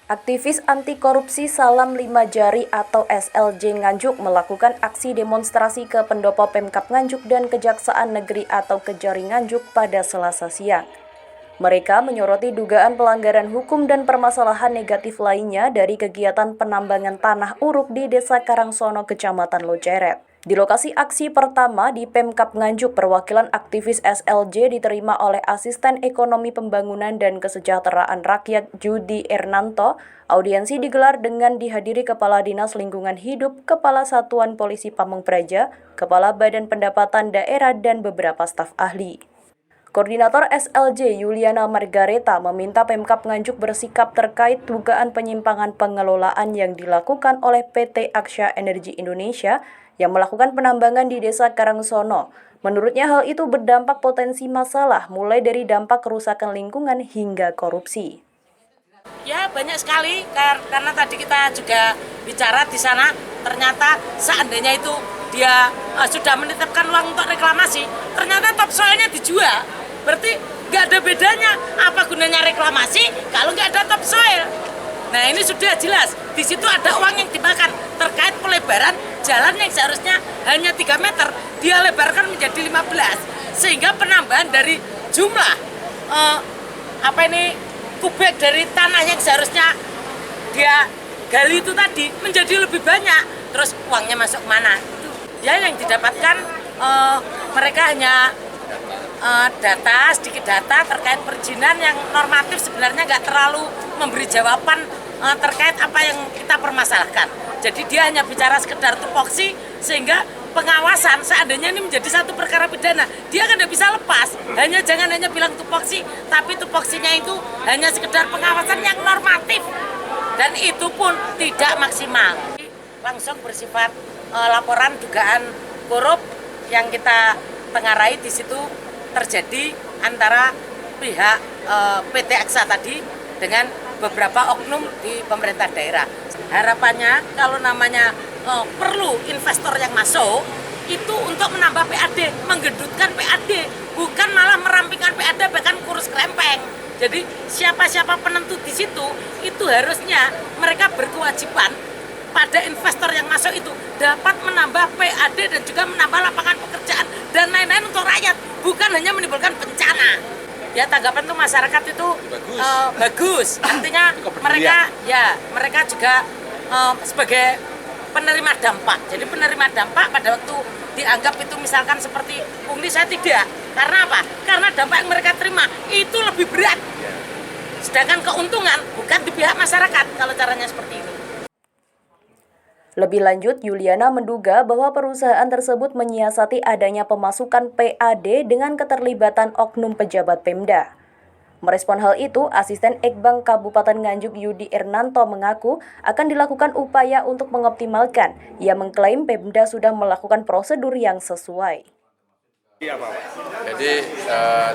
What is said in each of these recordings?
Aktivis anti korupsi Salam Lima Jari atau SLJ Nganjuk melakukan aksi demonstrasi ke pendopo Pemkab Nganjuk dan Kejaksaan Negeri atau Kejari Nganjuk pada Selasa siang. Mereka menyoroti dugaan pelanggaran hukum dan permasalahan negatif lainnya dari kegiatan penambangan tanah uruk di Desa Karangsono, Kecamatan Loceret. Di lokasi aksi pertama di Pemkab Nganjuk, perwakilan aktivis SLJ diterima oleh Asisten Ekonomi Pembangunan dan Kesejahteraan Rakyat Judi Ernanto. Audiensi digelar dengan dihadiri Kepala Dinas Lingkungan Hidup, Kepala Satuan Polisi Pameng Praja, Kepala Badan Pendapatan Daerah, dan beberapa staf ahli. Koordinator SLJ Yuliana Margareta meminta Pemkab Nganjuk bersikap terkait dugaan penyimpangan pengelolaan yang dilakukan oleh PT Aksya Energi Indonesia yang melakukan penambangan di Desa Karangsono. Menurutnya hal itu berdampak potensi masalah mulai dari dampak kerusakan lingkungan hingga korupsi. Ya banyak sekali karena tadi kita juga bicara di sana, ternyata seandainya itu dia sudah menitipkan uang untuk reklamasi, ternyata topsoilnya dijual. Berarti nggak ada bedanya, apa gunanya reklamasi kalau nggak ada topsoil. Nah ini sudah jelas, di situ ada uang yang dimakan terkait pelebaran jalan yang seharusnya hanya 3 meter, dia lebarkan menjadi 15, sehingga penambahan dari jumlah kubik dari tanah yang seharusnya dia gali itu tadi menjadi lebih banyak. Terus uangnya masuk mana? Ya yang didapatkan mereka hanya sedikit data terkait perizinan yang normatif, sebenarnya nggak terlalu memberi jawaban terkait apa yang kita permasalahkan. Jadi dia hanya bicara sekedar tupoksi, sehingga pengawasan seandainya ini menjadi satu perkara pidana, dia kan tidak bisa lepas. Jangan hanya bilang tupoksi, tapi tupoksinya itu hanya sekedar pengawasan yang normatif, dan itu pun tidak maksimal. Langsung bersifat laporan dugaan korup yang kita tengarai. Di situ terjadi antara pihak PT Aksya tadi dengan beberapa oknum di pemerintah daerah. Harapannya kalau namanya perlu investor yang masuk itu untuk menambah PAD, menggendutkan PAD, bukan malah merampingkan PAD bahkan kurus krempeng. Jadi siapa-siapa penentu di situ itu harusnya mereka berkewajiban pada investor yang masuk itu dapat menambah PAD dan juga menambah lapangan pekerjaan dan lain-lain untuk rakyat, bukan hanya menimbulkan bencana. Ya tanggapan tuh masyarakat itu bagus. Artinya mereka juga sebagai penerima dampak. Jadi penerima dampak pada waktu dianggap itu misalkan seperti pungli, saya tidak. Karena apa? Karena dampak yang mereka terima itu lebih berat. Sedangkan keuntungan bukan di pihak masyarakat kalau caranya seperti ini. Lebih lanjut, Yuliana menduga bahwa perusahaan tersebut menyiasati adanya pemasukan PAD dengan keterlibatan oknum pejabat Pemda. Merespon hal itu, Asisten Ekbang Kabupaten Nganjuk Yudi Ernanto mengaku akan dilakukan upaya untuk mengoptimalkan. Ia mengklaim Pemda sudah melakukan prosedur yang sesuai. Jadi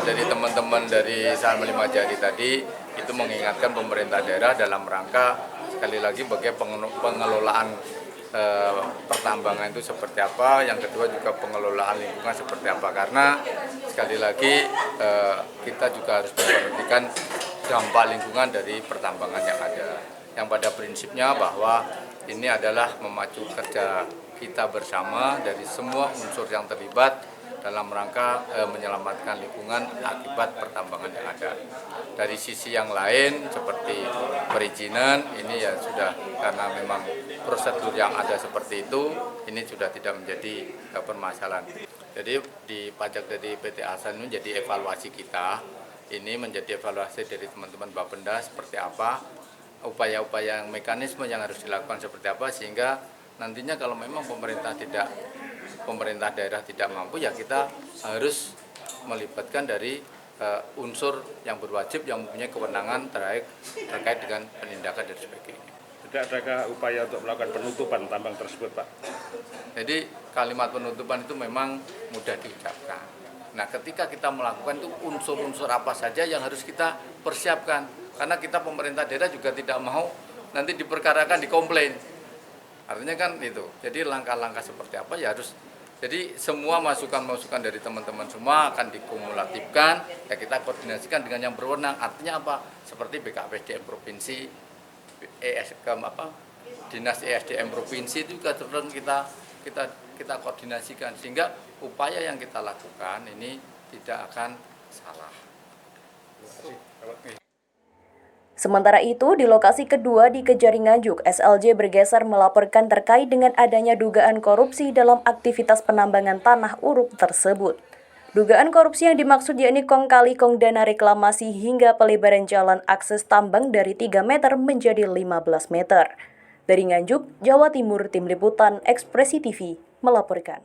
dari teman-teman dari Salam Lima Jari tadi itu mengingatkan pemerintah daerah dalam rangka sekali lagi bagaimana pengelolaan pertambangan itu seperti apa, yang kedua juga pengelolaan lingkungan seperti apa, karena sekali lagi kita juga harus memperhatikan dampak lingkungan dari pertambangan yang ada, yang pada prinsipnya bahwa ini adalah memacu kerja kita bersama dari semua unsur yang terlibat dalam rangka menyelamatkan lingkungan akibat pertambangan yang ada. Dari sisi yang lain seperti perizinan, ini ya sudah karena memang prosedur yang ada seperti itu, ini sudah tidak menjadi permasalahan. Jadi di pajak dari PT Aksya ini menjadi evaluasi kita, ini menjadi evaluasi dari teman-teman Bapenda seperti apa, upaya-upaya mekanisme yang harus dilakukan seperti apa, sehingga nantinya kalau memang pemerintah daerah tidak mampu, ya kita harus melibatkan dari unsur yang berwajib yang mempunyai kewenangan terkait dengan penindakan dan sebagainya. Tidak adakah upaya untuk melakukan penutupan tambang tersebut, Pak? Jadi kalimat penutupan itu memang mudah diucapkan. Nah, ketika kita melakukan itu unsur-unsur apa saja yang harus kita persiapkan, karena kita pemerintah daerah juga tidak mau nanti diperkarakan, dikomplain. Artinya kan itu. Jadi langkah-langkah seperti apa ya harus. Jadi semua masukan-masukan dari teman-teman semua akan dikumulatifkan, ya kita koordinasikan dengan yang berwenang. Artinya apa? Seperti BKPSDM provinsi, Dinas ESDM provinsi itu juga terus kita koordinasikan sehingga upaya yang kita lakukan ini tidak akan salah. Sementara itu, di lokasi kedua di Kejari Nganjuk, SLJ bergeser melaporkan terkait dengan adanya dugaan korupsi dalam aktivitas penambangan tanah uruk tersebut. Dugaan korupsi yang dimaksud yakni kong kali kong dana reklamasi hingga pelebaran jalan akses tambang dari 3 meter menjadi 15 meter. Dari Nganjuk, Jawa Timur, Tim Liputan Ekspresi TV melaporkan.